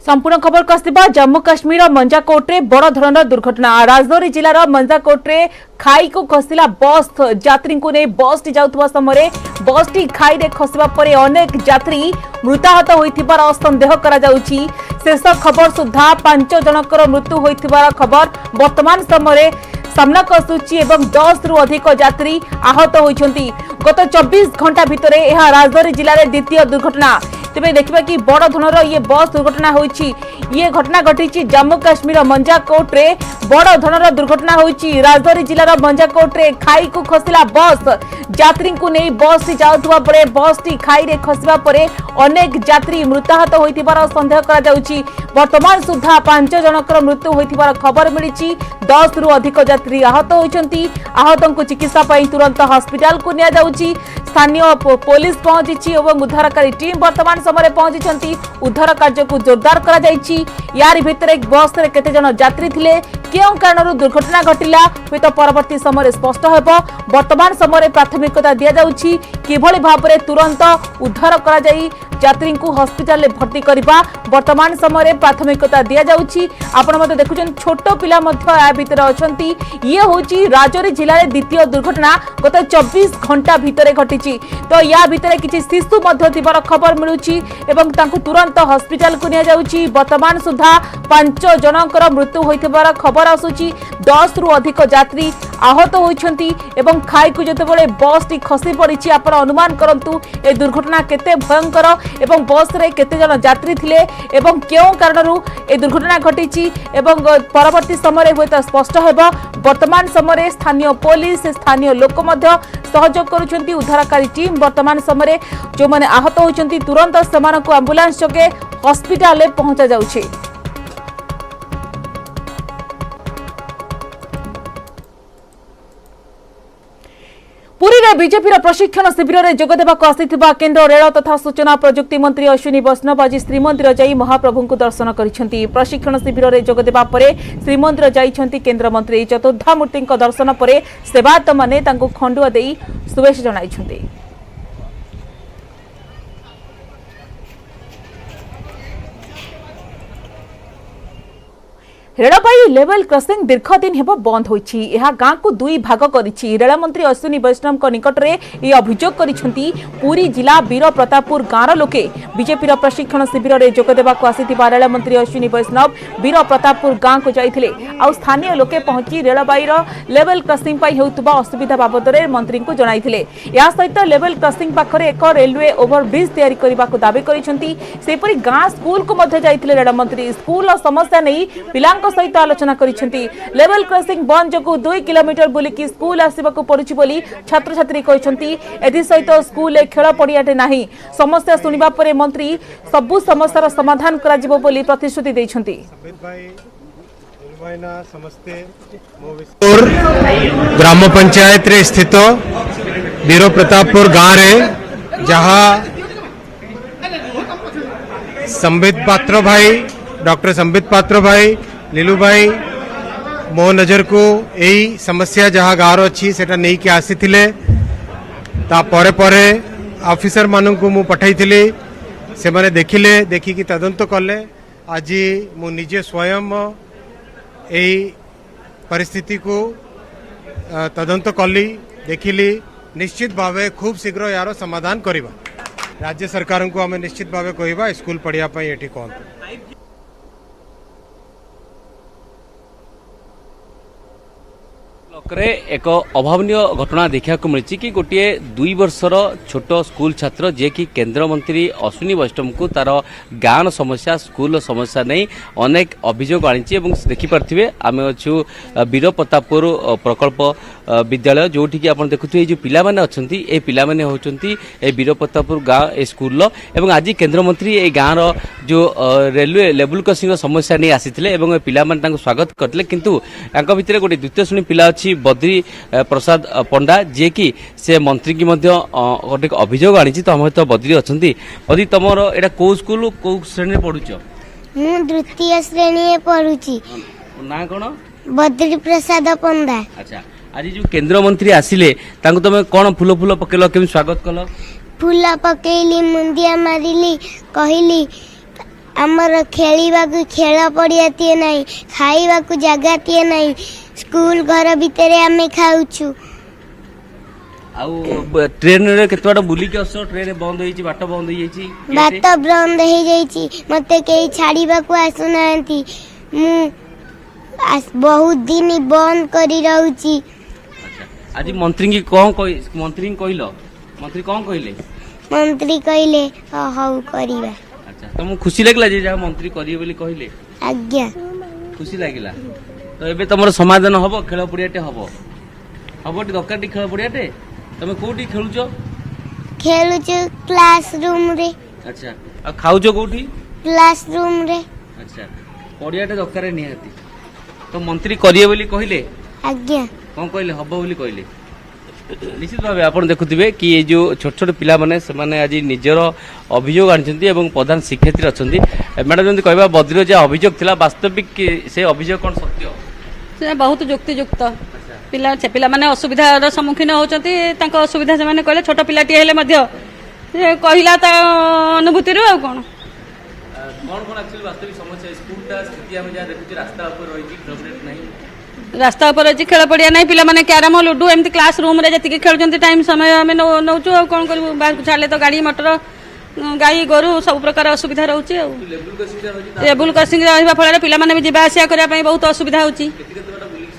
संपूर्ण खबर कस्तिबा जम्मू काश्मीर मंजाकोट रे बड़ धरणर दुर्घटना। राजौरी जिलार मंजाकोट रे खाई को खसिला बस। यात्री को नहीं बस टी जाउथबा समय बस टी खाई रे खसिबा परे अनेक यात्री मृताहत होइथिबार संदेह करा जाउछि। शेष खबर सुधा 5 जनकर मृत्यु होइथिबार खबर वर्तमान समय सामना आसुछि एवं 10 रु अधिक यात्री आहत होइछन्ति। गत 24 घंटा भितरे यह राजौरी जिले में द्वितीय दुर्घटना। तेज देखा कि बड़ धरणर ये बस दुर्घटना होइछि। ये घटना घटी जम्मू काश्मीर मंजाकोट रे बड़ धरणर दुर्घटना होइछि। राजौरी जिलार मंजाकोट रे खाई को खसिला बस। यात्री को नहीं बस टी जाउथबा परे बस टी खाई रे खसिबा परे अनेक यात्री मृताहत होइथिबार संदेह करा जाउछि। वर्तमान सुधा 5 जनकर मृत्यु होइथिबार खबर मिलिछि। 10 रु अधिक यात्री आहत होइछन्ति। आहतों को चिकित्सा पई तुरंत हॉस्पिटल को निया जाउछि। स्थानीय पुलिस पहुंची और उद्धारकारी टीम वर्तमान समय पहुंची। उद्धार कार्य को जोरदार करा जायछि। यार भितर बस रे केते जन यात्री थिले, केउ कारण दुर्घटना घटिला हुई तो परवर्ती समय स्पष्ट हेबो। वर्तमान समय प्राथमिकता दिया जाउछि किभଳି भाबरे तुरंत उद्धार करा जाई यात्री को हॉस्पिटल में भर्ती करबा वर्तमान समय प्राथमिकता दिया जाउछि। आपण मते देखुछन छोट पिला मध्य या भितर अछंती। ये होची राजौरी जिले में द्वितीय दुर्घटना गत 24 घंटा भितर घटिछि। तो या भितर किछि शिशु मध्य थिबार खबर मिलुछि एवं तांको तुरंत हॉस्पिटल को निया जाउछि। वर्तमान सुधा 5 जनकर मृत्यु होइथिबार खबर आसुछि। 10 रु अधिक यात्री आहत होइछन्ति एवं खाई को जतेबेले बस टी खसी पड़िछि। आपण अनुमान करंतु ए दुर्घटना केते भयंकर एवं बस रे केते जन यात्री थिले एवं केउ कारणरू ए दुर्घटना घटिछि एवं परवर्ती समय होत स्पष्ट हेबो। वर्तमान समय स्थानीय पुलिस स्थानीय लोक मध्य सहयोग करूछन्ति। उद्धारकारी टीम वर्तमान समय जो माने आहत होइछन्ति तुरंत सेमानकु एम्बुलेंस जोगे हॉस्पिटल में पहुंचा जाउछि। पुरी रे बीजेपी प्रशिक्षण शिविर में जोगदेवाक आसिथिबा केंद्र रेल तथा सूचना प्रजुक्ति मंत्री अश्विनी वैष्णव आज श्रीमंदिर जाई महाप्रभु को दर्शन करिसेंती। प्रशिक्षण शिविर में जोगदेवा परे श्रीमंदिर जाइछंती केंद्र मंत्री। चतुर्धामूर्ति दर्शन परे सेवायत माने तांको खंडुआ देई शुभेच्छा जणाइछंती। रेलबाई लेवल क्रॉसिंग दीर्घ दिन हेब बंद होइछि। यह गाँ को 2 भाग करिछि। रेल मंत्री अश्विनी वैष्णव को निकट रे ये अभियोग करिसेंती। पूरी जिला वीर प्रतापपुर गाँव लोके बीजेपी प्रशिक्षण शिविर में जोगदेवाक आसिथिबा रेल मंत्री अश्विनी वैष्णव वीर प्रतापपुर गाँ को जाइथिले। आ स्थानीय लोके पहुंची रेलबाई लेवल क्रॉसिंग पई हेउतबा असुविधा बाबद मंत्री को जणाइथिले। या सहित लेवल क्रॉसिंग पाखरे एक रेलवे ओवरब्रिज तैयारी करबाक दाबी करिसेंती। सेपरि गाँ स्कूल को मध्य जाइथिले रेल मंत्री। स्कूल समस्या नै पिलांक सहित आलोचना करिसेंती। लेवल क्रॉसिंग बंद जो 2 किलोमीटर बुलिकी स्कूल आसिबाकू पड़ुछि बोली छात्र छात्री कहिसेंती। एथि सहित स्कूल खेल पड़ियाटे नाही। समस्या सुनिबा परे मंत्री सबु समस्यार समाधान करा जिवो बोली प्रतिश्रुति दैछंती। ग्राम पंचायत रे स्थित वीर प्रतापपुर गाँव रे जहाँ संबित पात्र भाई डॉक्टर संबित पात्र भाई लीलू भाई मो नजर को यही समस्या जहाँ गाँव अच्छी सेटा नहीं कि आसी थिले। ता परे परे ऑफिसर मानू को मु पठाई थिली। से माने देखिले देखिकी तदंत कले। आज मु निजे स्वयं यही परिस्थिति को तदंत कली देखिली। निश्चित भावे खूब शीघ्र यार समाधान करिबा। राज्य सरकार को आम निश्चित भावे कहवा स्कूल पढ़िया ये कौन एक अभावनीय घटना देखा मिली कि गोटे 2 वर्षर छोट स्कूल छात्र जे कि केंद्र मंत्री अश्विनी वैष्णव को तार गाँव समस्या स्कूल समस्या नहीं अनेक अभियोग आनी। देखिपे आम अच्छु वीर प्रतापपुर प्रकल्प विद्यालय जोटि कि आप देखुए जो पिला माने अछंती ए पिला माने होचंती ए वीर प्रतापपुर गाँव ए स्कूल एवं आज केंद्र मंत्री ए गाँव जो रेलवे लेवल क्रॉसिंग समस्या नहीं आसीथिले एवं पिला माने तांको स्वागत करथिले। किंतु तांको भितरे गोटे द्वितीय श्रेणी पिला अछि बद्री प्रसाद पंडा जे कि से मंत्री की मध्य गोटे अभियोग आनी। तो हम तो बद्री अछंती। बद्री तमर एटा को स्कूल को श्रेणी पढुछ? मु द्वितीय श्रेणी पढुची। ना कोन? बद्री प्रसाद पंडा। अच्छा, आज जो केंद्र मंत्री आसिले तांको तमे कोन फूल फूल पकेलो केम स्वागत कलो? फूल पकेली मुंदिया मारिली कहली आमर खेलिबाकु खेल पड़िया ती नहीं खाइबाकु जगह ती नहीं स्कूल घर भितर आमे खाउछु आउ ट्रेन रे केतवाटा बुली के असो ट्रेन बंद होई छि बाट बंद होई छि बात बंद हो जाइछि मते केही छाड़ीबाकु आसु नांती मु बहुत दिन बंद करी रहउछि। आज मंत्री की कौन मंत्री कहलो मंत्री कौन कहले मंत्री कहले हौ करिबा। अच्छा तुमको खुशी लागला जे जहाँ मंत्री करिए बोली कहले आज्ञा खुशी लागिला तो एबे तमर समाधान हबो खेल पड़ियाटे हबो हबो टी दरकार टी खेल पड़ियाटे तमे कोठी खेलुचो खेलुछु क्लासरूम रे। अच्छा आ खाउचो कोठी क्लासरूम रे। अच्छा पड़ियाटे दरकार निहाती तो मंत्री करिए बोली कहले आज्ञा कौन कहले हबो बोली कहले निश्चित भाव आप देखुवे कि ये जो छोट छोट पिला माने से माने आज निजर अभियोग आनी और प्रधान शिक्षयित्री अच्छा मैडम जमी कह बद्री जहाँ अभियोग थिला वास्तविक से अभियोग कौन सत्य से बहुत युक्तियुक्त पिला से पिला माने असुविधार सम्मुखीन होचंती तांको असुविधा से माने कहले छोट पिलाटी हेले मध्य से कहिला ता अनुभूति रो आ कोन कौन एक्चुअली वास्तविक समस्या स्कूलटा स्थिति हम जहाँ देखुचे रास्ता ऊपर रही क्लबरेट नहीं रास्ता ऊपर अच्छी खेल पड़िया नहीं पिला माने क्यारम लुडु एमती क्लास रूम रे जति खेलुचंती टाइम समय आमे नौचु आ कोन करबु बाहर छाड़ले तो गाड़ी मोटर गाई गोरु सब प्रकार असुविधा रहउची आ लेवल क्रॉसिंग रहबा फଳରେ पिला माने भी जीवा आसिया करिया पई बहुत असुविधा होची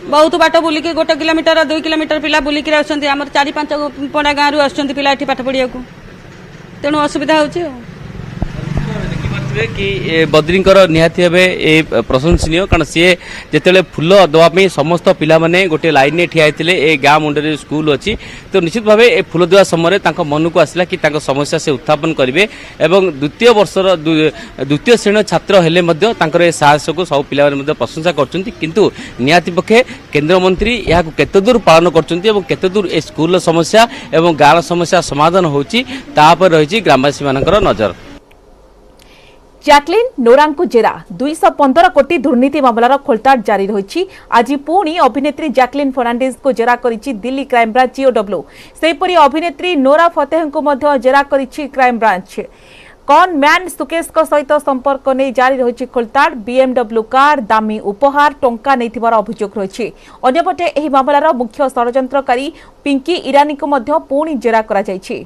बहुत बाट बुलिकी 1 किलोमीटर 2 किलोमीटर पिला बुलिकी आछंती हमर 4-5 पड़ा गाँ रु आछंती पिला एठी पाठ पढ़िया को तेणु असुविधा होची कि बद्री निहाती भाव प्रशंसनीय कारण सी जिते फूल दवाई समस्त पिला माने गोटे लाइन में ठिया होते ए गाँ मुंडे स्कूल अच्छी तो निश्चित भाव ए फूल देवा समय मन को आसला कि समस्या से उत्थापन करेंगे और द्वितीय वर्षर द्वितीय श्रेणी छात्र हेले साहस को सब पिला प्रशंसा करंतु निहाती पक्षे केन्द्रमंत्री यहाँ केते दूर पालन करते दूर ए स्कूल समस्या और गाँव समस्या समाधान होची रही ग्रामवासी मान नजर। जैकलिन नोरांकु जेरा 215 कोटी दुर्नीति मामलार खोलताड़ जारी रही। आज पुणी अभिनेत्री जैकलिन फर्नांडिज को जेरा करिछि दिल्ली क्राइम ब्रांच ईओडब्ल्यू। सेहीपरि अभिनेत्री नोरा फतेह को मध्य जेरा करिछि crime branch. Con man Sukesh सहित संपर्क नहीं जारी रही खोलताड़। बीएमडब्ल्यू कार दामी उपहार टंका नहीं अभियोग रही। अन्यपटे एही मामलार मुख्य षड़यंत्रकारी पिंकी इरानी को मध्य पुणी जेरा करा जायछि।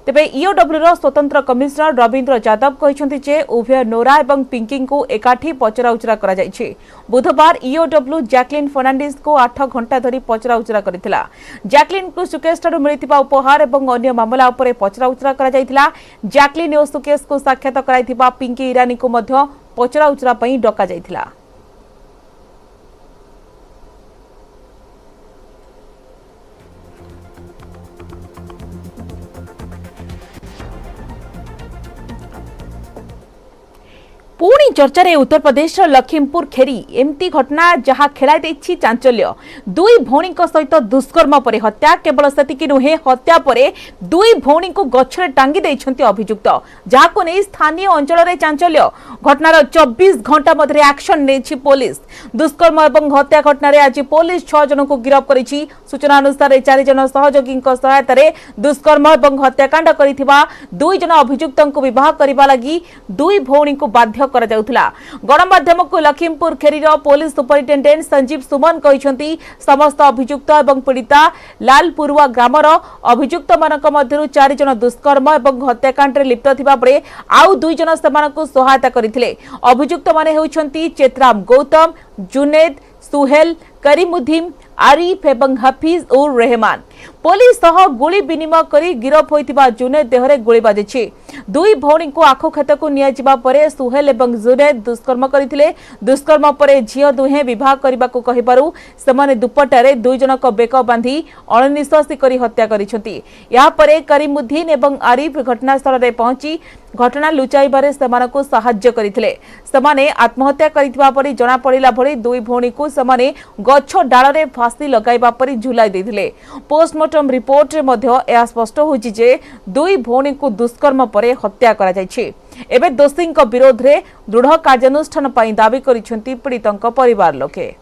तेबे ईओडब्ल्यूर स्वतंत्र कमिशनर रवींद्र यादव कहते जे उभय नोरा और पिंकी को एकाठी पचराउचरा करा जायछि। बुधवार ईओडब्ल्यू जैकलिन फर्नांडिज को 8 घंटा धरी पचराउचरा करथिला। जैकलिन को सुकेश ठारू मिलिथिबा उपहार और अन्य मामला उपरे पचराउचरा करा जायथिला। जैकलिन और सुकेश को साक्षात कराइथिबा पिंकी इरानी को मध्य पचराउचरा पई डका जायथिला। पुणी चर्चारे उत्तर प्रदेश लखीमपुर खेरी एमती घटना जहां खेलाई देछि चांचल्य। दुई भौणी सहित दुष्कर्म पर हत्या केवल सेतिकी नुहे हत्या पर दुई भौणी को गछरे टांगी देइछन्ति अभियुक्त जहाको नै स्थानीय अंचल रे चांचल्य। घटनार 24 घंटा मध्य एक्शन नेछि पुलिस। दुष्कर्म एवं हत्या घटना आज पुलिस 6 जन को गिरफ्त करिछि। सूचना अनुसार 4 जन सहयोगी सहायता दुष्कर्म एवं हत्याकांड करिथिबा 2 जन अभियुक्त को विवाह करबा लागि दुई भौणी को बाध्य करा जाउथला। गणमाध्यम को लखीमपुर खेरीर पुलिस सुपरिटेंडेंट संजीव सुमन कहते समस्त अभियुक्त एवं पीड़िता लालपुरुआ ग्रामर अभियुक्त मानक मध्यरु 4 जन दुष्कर्म एवं हत्याकांड रे लिप्त थिबा परे आउ 2 जन सेमानकु सहायता करिथिले। अभियुक्त माने हेउछन्ति चेतराम गौतम, जुनेद, सुहेल, करीमुद्दीन, आरिफ एवं हफीज उर रहमान। पुलिस सह गुली विनिमय करी गिरफ होइतिबा जुनेद देहरे गुली बाजिछि। दुई भौणी को आखो खेत को निया जिबा परे सुहेल एवं जुनेद दुष्कर्म करिथिले। दुष्कर्म परे झियो दुहे विवाह करबा को कहिबारु सेमाने दुपट्टारे 2 जनक बेक बांधी अणनिश्वासी करी हत्या करिसंती। या परे करीमुद्दीन एवं आरिफ घटनास्थल रे पहुंची घटना लुचाइबारे सेमानकु सहाय्य करिथिले। सेमाने आत्महत्या करिथिबा परे जणा पड़िला भली दुई भौणी को सेमाने गछ डाल रे फांसी लगाइबा परी झुलाई देथिले। पोस्टमार्टम रिपोर्ट रे मध्य एहा स्पष्ट होछि जे दुई भौणी को दुष्कर्म परे हत्या करा जायछि। एबे दोषींक विरोध रे दृढ़ कार्यानुष्ठान पई दाबी करिसंती पीड़ितंक परिवार लोके।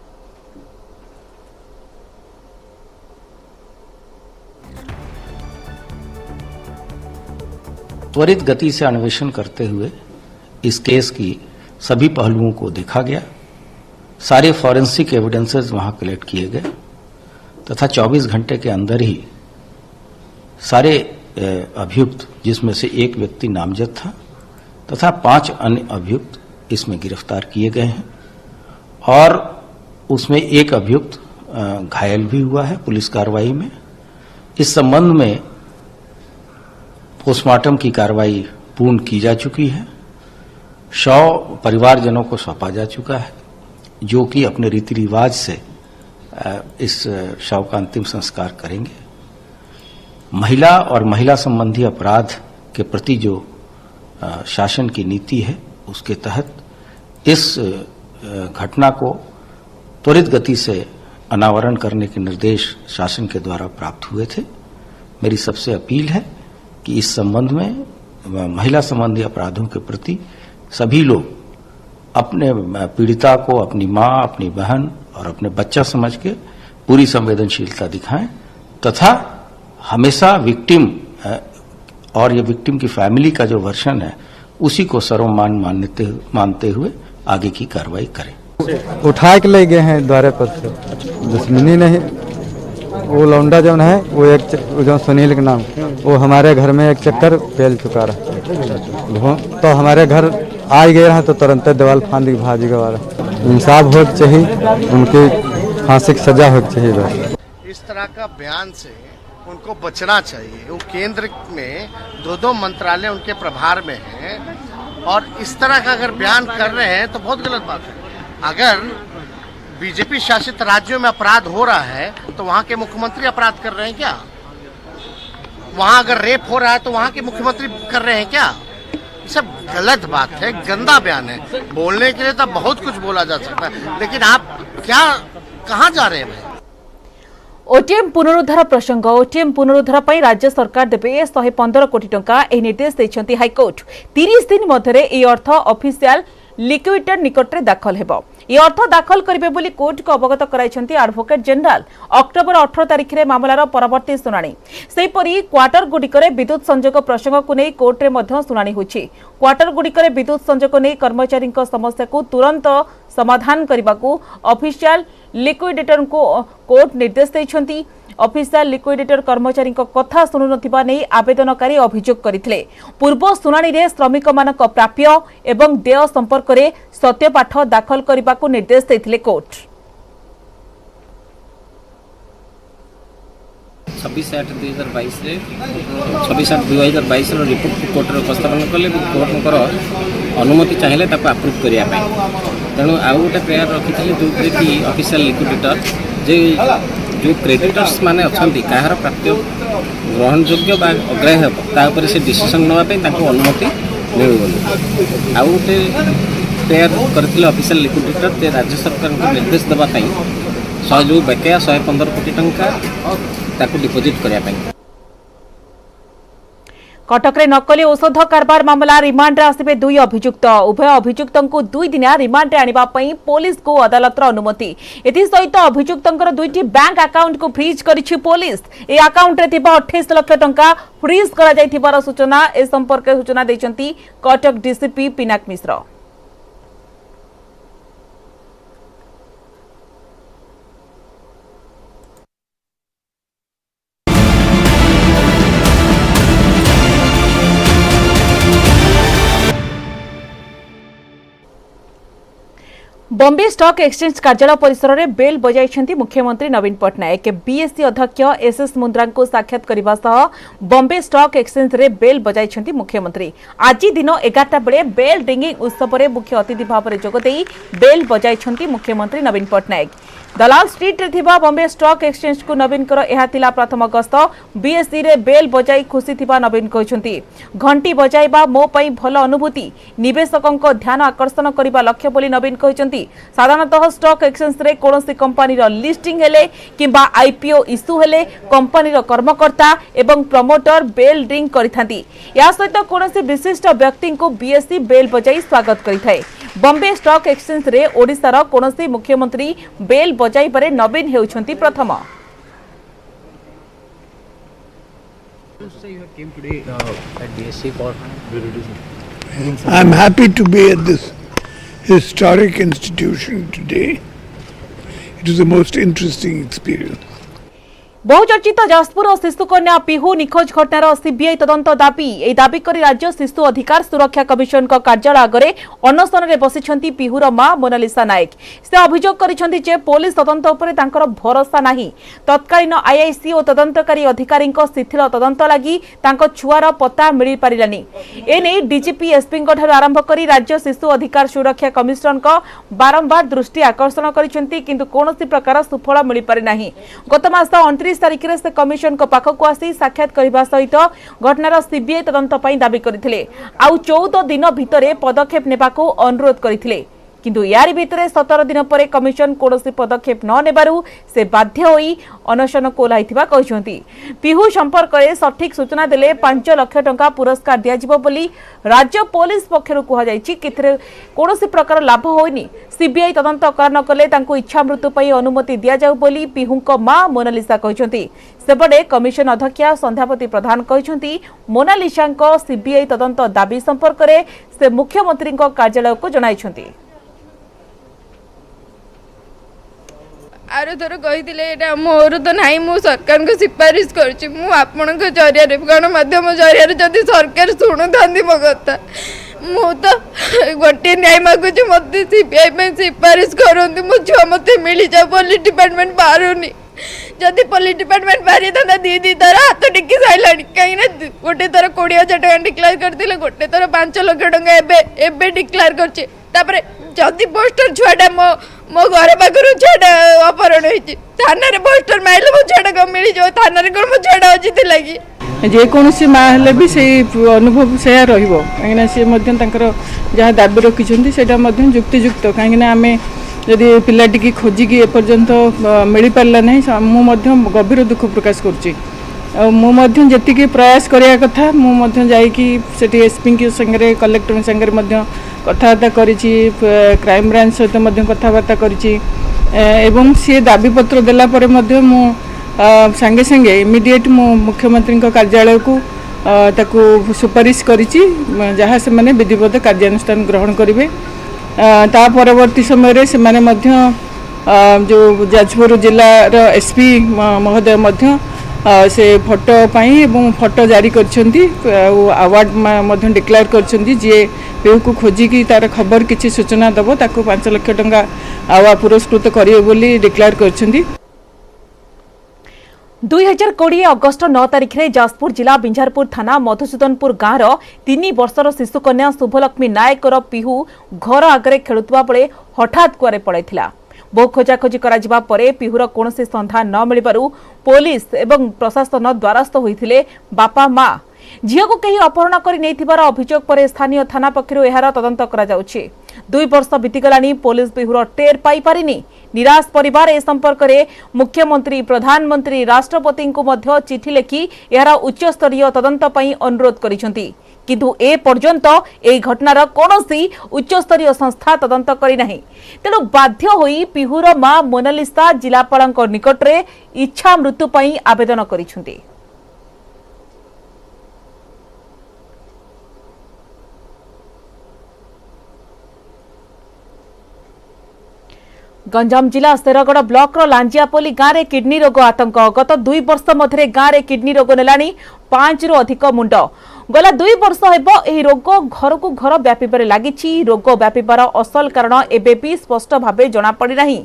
त्वरित गति से अन्वेषण करते हुए इस केस की सभी पहलुओं को देखा गया, सारे फॉरेंसिक एविडेंसेस वहां कलेक्ट किए गए तथा 24 घंटे के अंदर ही सारे अभियुक्त, जिसमें से एक व्यक्ति नामजद था तथा 5 अन्य अभियुक्त इसमें गिरफ्तार किए गए हैं और उसमें एक अभियुक्त घायल भी हुआ है पुलिस कार्रवाई में। इस संबंध में पोस्टमार्टम की कार्रवाई पूर्ण की जा चुकी है। शव परिवारजनों को सौंपा जा चुका है, जो कि अपने रीति रिवाज से इस शव का अंतिम संस्कार करेंगे। महिला और महिला संबंधी अपराध के प्रति जो शासन की नीति है, उसके तहत इस घटना को त्वरित गति से अनावरण करने के निर्देश शासन के द्वारा प्राप्त हुए थे। मेरी सबसे अपील है कि इस संबंध में महिला संबंधी अपराधों के प्रति सभी लोग अपने पीड़िता को अपनी मां, अपनी बहन और अपने बच्चा समझ के पूरी संवेदनशीलता दिखाएं तथा हमेशा विक्टिम और ये विक्टिम की फैमिली का जो वर्षन है उसी को सर्वमान्य मानते हुए आगे की कार्रवाई करें। उठा के ले गए हैं द्वारे पर से, दुश्मनी नहीं। वो लौंडा जो है वो जो सुनील के नाम, वो हमारे घर में एक चक्कर फैल चुका रहा, तो हमारे घर आ गए हैं तो तुरंत दीवार फांद के भाजी गवा रहा। इंसाफ हो चाहिए, उनकी फांसी की सजा हो चाहिए। बस इस तरह का बयान से उनको बचना चाहिए। वो केंद्र में 2 मंत्रालय उनके प्रभार में हैं और इस तरह का अगर बयान कर रहे हैं तो बहुत गलत बात है। अगर बीजेपी शासित राज्यों में अपराध हो रहा है तो वहाँ के मुख्यमंत्री अपराध कर रहे हैं क्या? वहाँ अगर रेप हो रहा है तो वहाँ के मुख्यमंत्री कर रहे हैं क्या? ये सब गलत बात है, गंदा बयान है। बोलने के लिए तो बहुत कुछ बोला जा सकता है, लेकिन आप क्या कहाँ जा रहे हैं भाई? ओटीएम पुनरुद्धार प्रसंग। ओटीएम पुनरुद्धार पर राज्य सरकार देवे 115 कोटी टंका एही निर्देश देछंती हाईकोर्ट। 30 दिन मध्यरे ए अर्थ ऑफिशियल लिक्विडेटर निकटरे दाखल हेबो। ये अर्थ दाखल करिवे बोली कोर्ट को अवगत कराइछंती एडवोकेट जनरल। अक्टोबर 18 तारिख रे मामलार परवर्ती सुनानी। सेहीपरि क्वार्टर गुडिकरे विद्युत संजोग प्रसंग को नै कोर्ट रे मध्य सुनानी होछि। क्वार्टर गुडिकरे विद्युत संजोग नै कर्मचारी समस्या को तुरंत समाधान करने ऑफिशियल लिक्विडेटर को कोर्ट निर्देश देइछंती। ऑफिशियल लिक्विडेटर कर्मचारी कथा शुणु नथिबा नै आवेदनकारी अभियोग करथिले। पूर्व सुनानी रे श्रमिक मानक प्राप्य एवं देय संपर्क रे सत्यपाठ दाखल करने को निर्देश देथिले कोर्ट। 26/8/2022 रिपोर्ट कोर्ट उपस्थापन कले कोर्ट अनुमति चाहिए आप्रुव करने। तेणु आउ गोटे प्रेयर रखी जो कि ऑफिशियल लिक्विडेटर जो क्रेडिटर्स माने अच्छा कहार प्राप्य ग्रहण योग्य अग्राह्य तापर से डिसीजन नापी अनुमति मिलू। आउ गोटे प्रेयर करते ऑफिशियल लिक्विडेटर राज्य सरकार को निर्देश देवाई जो बकेया 115 कोटी टंका डिपोजिट करने। कटक रे नकली औषध कारबार मामला रिमांड रे आसिबे 2 अभियुक्त। उभय अभियुक्त को 2 दिनिया रिमांड रे आनिबा पई पुलिस को अदालत रो अनुमति। एथि सहित अभियुक्तंकर 2टी बैंक अकाउंट को फ्रीज करिछि पुलिस। ए अकाउंट रे थिबा 28 लाख टंका फ्रीज करा जायथिबार सूचना ए संपर्क सूचना दैचंती कटक डीसीपी पिनाक मिश्र। बॉम्बे स्टॉक एक्सचेंज कार्यालय परिसर में बेल बजाई मुख्यमंत्री नवीन पट्टनायक। बीएससी अध्यक्ष एसएस मुंद्रा को साक्षात करने सह बॉम्बे स्टॉक एक्सचेंज रे बेल बजाई मुख्यमंत्री। आज दिन 11टा बेले बेल रिंगिंग उत्सव में मुख्य अतिथि भाव में जोगदे बेल बजाई मुख्यमंत्री नवीन पट्टनायक। दलाल स्ट्रीट रे थिबा बॉम्बे स्टॉक एक्सचेंज को नवीन कर एहा तिला प्रथम गस्त। बीएससी रे बेल बजाई खुशी थिबा नवीन कहछंती। घंटी बजाइबा मो पई भल अनुभूति, निवेशकों ध्यान आकर्षण करबा लक्ष्य बोली नवीन कहछंती। साधारणतः स्टॉक एक्सचेंज रे कोनोसी कंपनी रो लिस्टिंग हेले किंबा आईपीओ इश्यू हेले कंपनी रो कर्मकर्ता एवं प्रमोटर बेल रिंग करिथांती। या सहित कोनोसी विशिष्ट व्यक्ति को बीएससी बेल बजाई स्वागत करिथाय। बॉम्बे स्टॉक एक्सचेंज रे ओडिसा कोनोसी मुख्यमंत्री बेल बजाई बारे नवीन हेउछंती प्रथम। I am happy to be at this historic institution today. It was the most interesting experience. बहुचर्चित जाजपुर शिशु कन्या पिहू निखोज घटनार सीबीआई तदंत दाबी दाबी कर राज्य शिशु अधिकार सुरक्षा कमिशन कार्यालय आगे अनशन में बसिछंती पिहूर मां मोनालिसा नायक। से अभियोग करिछंती जे पुलिस तदंत उपरे तांकर भरोसा नाही। तत्कालीन आईआईसी और तदंतकारी अधिकारी शिथिल तदंत लगी तांको छुआर पता मिल पारिलानी। एने डीजीपी एसपी आरंभ कर राज्य शिशु अधिकार सुरक्षा कमिशनर बारंबार दृष्टि आकर्षण करिछंती किंतु कोनोसी प्रकार सुफल मिल पारि नाही। गत मास 29 तारिख से कमिशन पाखक आसी साक्षात करने सहित घटनार सीबीआई तदंत दाबी करथिले। आउ 14 दिन भितर पदक्षेप नेबाको अनुरोध करथिले किंतु यारी भितरे 17 दिन पर कमिशन कोनोसी पदक्षेप न नेबारु से बाध्य होई अनशन को ओह्लाइथिबा कहिसंती। पिहू संपर्क में सठिक सूचना देले 5 लाख टंका पुरस्कार दिया जिवो बोली राज्य पुलिस पक्षरु कहा जायछि। किथरे कोनोसी प्रकार लाभ होइनी। सीबीआई तदंत कर न कले तांको इच्छा मृत्यु पई अनुमति दिया जाउ बोली पिहूको मां मोनालिसा कहिसंती। सेपटे कमिशन अध्यक्ष संध्यापति प्रधान कहिसंती मोनालिसांको सीबीआई तदंत दाबी संपर्क में से मुख्यमंत्री कार्यालय को जणाइछंती। आरो थर कही मोर तो ना मु सरकार को सिफारिश करछि मु आपण जरिया गणमाध्यम जरिया जदि सरकार शुणु था मो कथा मु तो गोटे न्याय मागुची मत सीबीआई सिफारिश करती मो छुआ मत मिल जाए। पुलिस डिपार्टमेंट बाहरुनी जदि पुलिस डिपार्टमेंट बाहरी था दी थर हाथ टिकी सारा कहीं गोटे थर 20,000 टका डिक्लेयर करते गोटे थर 5 लाख टका डिक्लेयर कर जदि पोस्टर छुआटा मो घर पाखर छुआटा अपहरण होती थाना पोस्टर मारे मो छुआटा कम मिल जाओ थाना कौन मो छुआटा अच्छी लगी जेकोसी माँ हेल्ले भी से अनुभव से कहीं सी जहाँ दाबी रखिंट से जुक्तियुक्त कहीं आम जदि पिलाटी खोजिकी एपर्यंत मिल पारा ना मुझे गभीर दुख प्रकाश करुँची प्रयास कराया कथा मुझे एसपी के संगे कलेक्टर संगे कथबार्ता करिछि क्राइम ब्रांच सहित कथबार्ता करिछि एवं सी दाबी पत्र देला परे मध्य मु संगे संगे इमिडिएट मु मुख्यमंत्री कार्यालय को ताकू सुपारिश करिछि जहाँ से माने विधिवत कार्यानुष्ठान ग्रहण करिवे। ता परवर्ती समय रे से माने मध्य जो जाजपुर जिलार एसपी महोदय मध्य से फोटो पाई एवं फोटो जारी करछंती अवार्ड डिक्लेयर करछंती जे पेहू को खोजिकी तार खबर किसी सूचना दबो ताकू 5 लाख टंका आवा पुरस्कृत करिवे बोली डिक्लेयर करछंती। 2020 अगस्ट 9 तारिख में जाजपुर जिला बिंझारपुर थाना मधुसूदनपुर गाँवर 3 वर्षर शिशु कन्या शुभलक्ष्मी नायकर पिहू घर आगे खेलुवा बेले हठात कुआरे पड़ाइथिला। बहु खोजाखोजी करा परे पिहूर कौनसी सन्धान न मिलबारु पुलिस एवं प्रशासन द्वारस्थ होइथिले बापा माँ। झील को कहीं अपहरण कर नहीं अभियोग पर स्थानीय थाना पक्षर यार तदंत करा जाउछि। 2 वर्ष बीतीगलानी पुलिस पिहूर टेर पाई पारिनी। निराश परिवार ए संपर्क में मुख्यमंत्री प्रधानमंत्री राष्ट्रपति को मध्य चिठी लिखि यार उच्च स्तरीय तदंत पई अनुरोध करिसेंती किंतु ए पर्यंत ए घटनार कौनसी उच्च स्तरीय संस्था तदंत करि नाही। तेणु बाध्य होई पिहूर मां मोनालिसा जिलापाल निकट में इच्छा मृत्यु पई आवेदन करिसेंती। गंजाम जिला शेरगढ़ ब्लॉक लांजियापल्ली गाँव में किडनी रोग आतंक। गत 2 वर्ष मध्य गाँव में किडनी रोग नेलानी 5 रु अधिक मुंड। गला 2 वर्ष हेबो एही रोग घर को घर व्यापीबारे लागिछि। रोग व्यापीबार असल कारण एबे भी स्पष्ट भावे जना पड़ी नाही।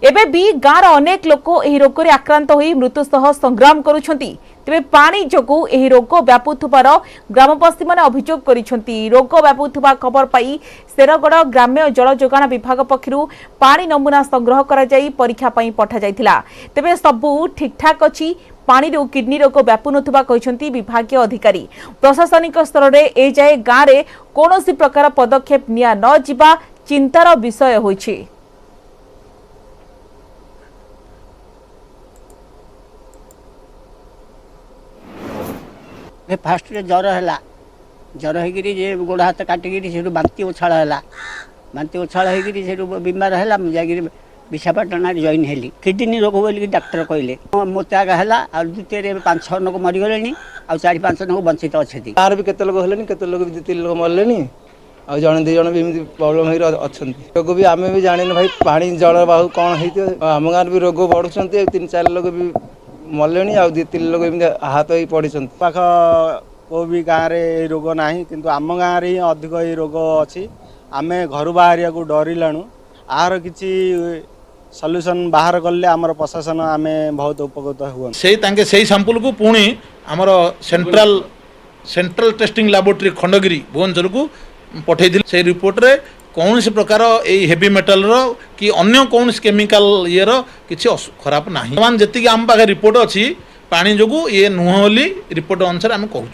एबे भी गाँव अनेक लोक एही रोग रे आक्रांत होई मृत्यु सह संग्राम करुछंती। तेबे पानी जोगु एही रोग व्यापुथुबार ग्रामवासी माने अभियोग करिछंती। रोग व्यापुथुबा खबर पाई शेरगढ़ ग्राम्य जल जोगाण विभाग पक्षरु पानी नमूना संग्रह करा जाई परीक्षा पई पठा जाइथिला। तेबे सबु ठीक ठाक अछि। पानी रो किडनी रोग व्यापु नथुबा कहिसंती विभागीय अधिकारी। प्रशासनिक स्तर रे ए जाय गाँ रे कोनोसी प्रकार पदक्षेप निया न जिबा चिंतार विषय होइछि। फास्ट ज्वर है ज्वर हो गोड़ हाथ काटिकी से बांति उछाल है बांति उछाल हो बीमार है मुझे विशाखापाटना जॉइन हेली किडनी रोग बोल डाक्टर कहले मत आगे है द्वितीय 5-6 लोग मरीगले आ 4-5 लोग वंचित अच्छे गाँव भी केत लोग हेले केत लोग 2-3 लोग मरले आ जन दी जन भी एमती प्रॉब्लम हो अच्छा रोग भी आम भी जान भाई पानी जलवायु कौन हो आम गाँव भी रोग बढ़ुंट 3-4 लोग भी मले आ 2-3 लोग एमती आहत हो पड़ी पाख को भी गाँव में रोग ना कि आम गाँव में ही अधिक ये रोग अच्छी आम घर बाहर को डरलाणु आर किसी सल्यूशन बाहर कले आमर प्रशासन आम बहुत उपकृत हुआ से सैंपल को पुणी आमर central testing laboratory Khandagiri Bhubaneswar को पठे से रिपोर्ट रे कौन से प्रकार हेवी मेटल रो कि अन्य कौन केमिकल ये किसी खराब ना मान जी आम पाखे रिपोर्ट अच्छी पानी जो ये नुह बोली रिपोर्ट अनुसार आम कहूँ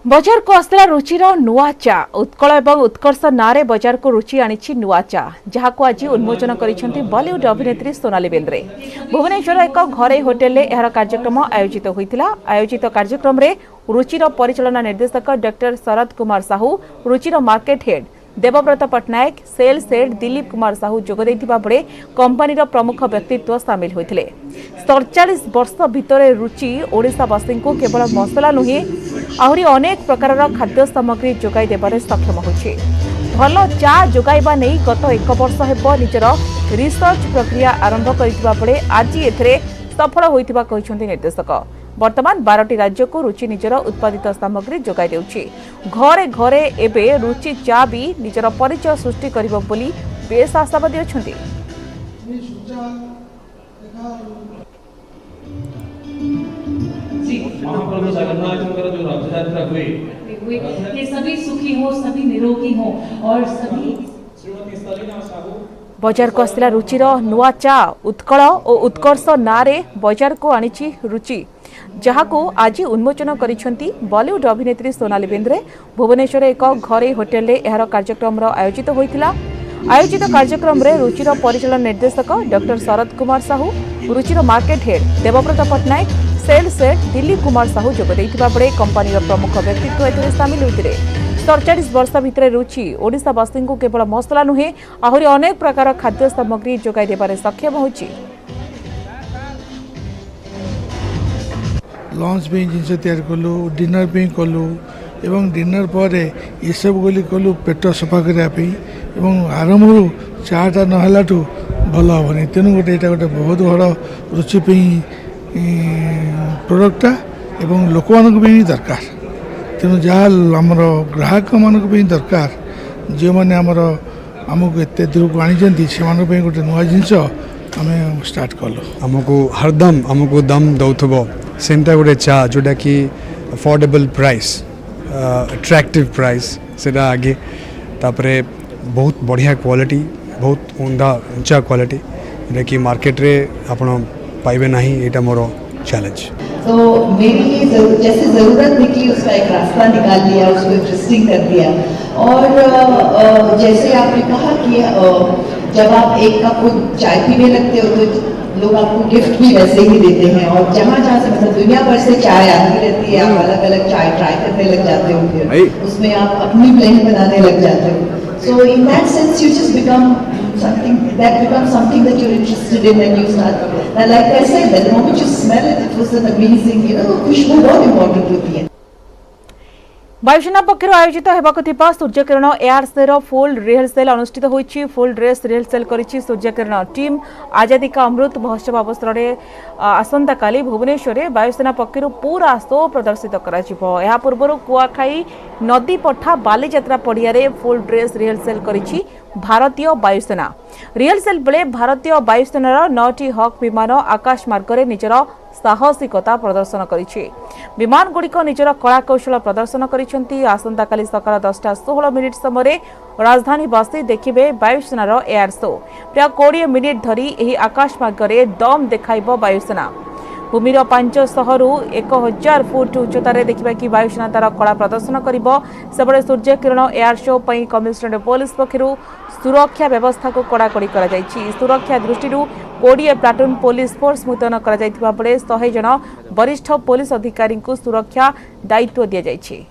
बजार को आसला रुचिर नुआ चा उत्कल एवं उत्कर्ष नारे बजार को रुचि आनी नुआ चा जहां आज उन्मोचन करिसेंती बॉलीवुड अभिनेत्री सोनाली बेंद्रे भुवनेश्वर एक घरे होटेल एहार कार्यक्रम आयोजित होइतिला आयोजित कार्यक्रम रे रुचिर परिचालना निर्देशक डॉक्टर शरद कुमार साहू रुचिर market head Debabrata Pattanaik sales head Dilip Kumar Sahu जोगदेइथिबा बेले कंपनीर प्रमुख व्यक्तित्व सामिल होइथिले 47 वर्ष भितरे रुचि ओडिशावासी को केवल मसला नुहे आहरी अनेक प्रकार खाद्य सामग्री जोगाई देबारे सक्षम होइछे भल चा जोगाइबा नै गत 1 वर्ष हेबो निजर रिसर्च प्रक्रिया आरंभ करिथिबा बेले आज एथरे सफल होइथिबा कहिसंती निर्देशक वर्तमान 12टी राज्य को रुचि निजर उत्पादित सामग्री जोगाई देउछि घरे घरे एबे रुचि चा भी निजर परिचय सृष्टि करिबो बोली बेस आशावादी अछंती ये सभी सुखी हो सभी निरोगी हो और सभी बजार को आसला रुचिर नुआ चा उत्कल और उत्कर्ष नारे बजार को आनी रुचि जहाँ को आज उन्मोचन करिसेंती बॉलीवुड अभिनेत्री सोनाली बेंद्रे भुवनेश्वर एक घरे होटेल एहार कार्यक्रम आयोजित होइतिला आयोजित कार्यक्रम रे रुचिर परिचालन निर्देशक डॉक्टर शरद कुमार साहू रुचिर market head Debabrata Pattanaik sales head Dilip Kumar Sahu जोगदेइथिबा बेले कंपनीर प्रमुख व्यक्तित्व एथिरे सामिल होइतिले 47 वर्ष भितर रुचि ओडिशावासी को केवल मसला नुहे आहरी अनेक प्रकार खाद्य सामग्री जोगाई देबारे सक्षम होइछि लंच भी जिनस तैयार कलु डिनर भी कलु एवं डिनर पर ये सब गली कलु पेट सफा करने आरंभ चाटा ना भल हेनी तेणु गोटे यहाँ गोटे बहुत बड़ रुचि प्रोडक्टा एवं लोक मान दरकार तेणु जहाँ आमर ग्राहक मान दरकार जो मैंने आमर आमको एत दूर को आनी से गोटे नुआ जिनस आम स्टार्ट कलु आमको हरदम आमको दम दौथब सेमता गोटे चा जोटा कि अफोर्डेबल प्राइस अट्रैक्टिव प्राइस से आगे तापरे बहुत बढ़िया क्वालिटी बहुत ऊंचा क्वालिटी जोटा कि मार्केट रे आपण पाइबे नहीं एटा मोर चैलेंज तो मेरे लिए जैसे ज़रूरत निकली उसका एक रास्ता निकाल दिया उसको इंटरेस्टिंग कर दिया और जैसे आपने कहा कि जब आप एक कप चाय पीने लगते हो तो लोग आपको गिफ्ट भी वैसे ही देते हैं और जहाँ जहाँ से मतलब दुनिया भर से चाय आती रहती है आप अलग अलग चाय ट्राई करने लग जाते हो फिर उसमें आप अपनी ब्लेंड बनाने लग जाते हो so in that sense you just become something that becomes something that you're interested in and you start and like I said the moment you smell it it was an amazing खुशबू बहुत important होती है वायुसेना पक्षर आयोजित होगा Suryakiran air सेर full rehearsal अनुष्ठित होइछि फुल ड्रेस रिहर्सल करिछि सूर्यकिरण टीम आजादी का अमृत महोत्सव अवसर में आसंता काली भुवनेश्वर में वायुसेना पक्षर पूरा शो प्रदर्शित करा पूर्व कुआखाई नदी पठा बालीजात्रा पड़िया फुल ड्रेस रिहर्सल करिछि भारतीय वायुसेना रिहर्सल बेले भारतीय वायुसेनार 9टी हक विमान आकाश मार्ग में निजर साहसिकता प्रदर्शन करिछि विमान गुड़िक निजर कलाकौशल प्रदर्शन करिसेंती आसंता काली सकाळ 10:16 समय राजधानीवासी देखिबे वायुसेनार एयर शो प्राय 20 मिनिट धरी एही आकाश मार्ग में दम देखाइबो वायुसेना भूमिर 500 रु 1000 फुट उच्चतार देखा कि वायुसेना तार कला प्रदर्शन करिबो सेबळे सूर्यकिरण एयर शो पई कमिशनरेट पुलिस पक्षरु सुरक्षा व्यवस्था को कड़ाकड़ी करा जायछि सुरक्षा दृष्टि 20 प्लाटून पुलिस फोर्स मुतयन करा जायथिबा बेले 100 जन वरिष्ठ पुलिस अधिकारी को सुरक्षा दायित्व दिया जायछि।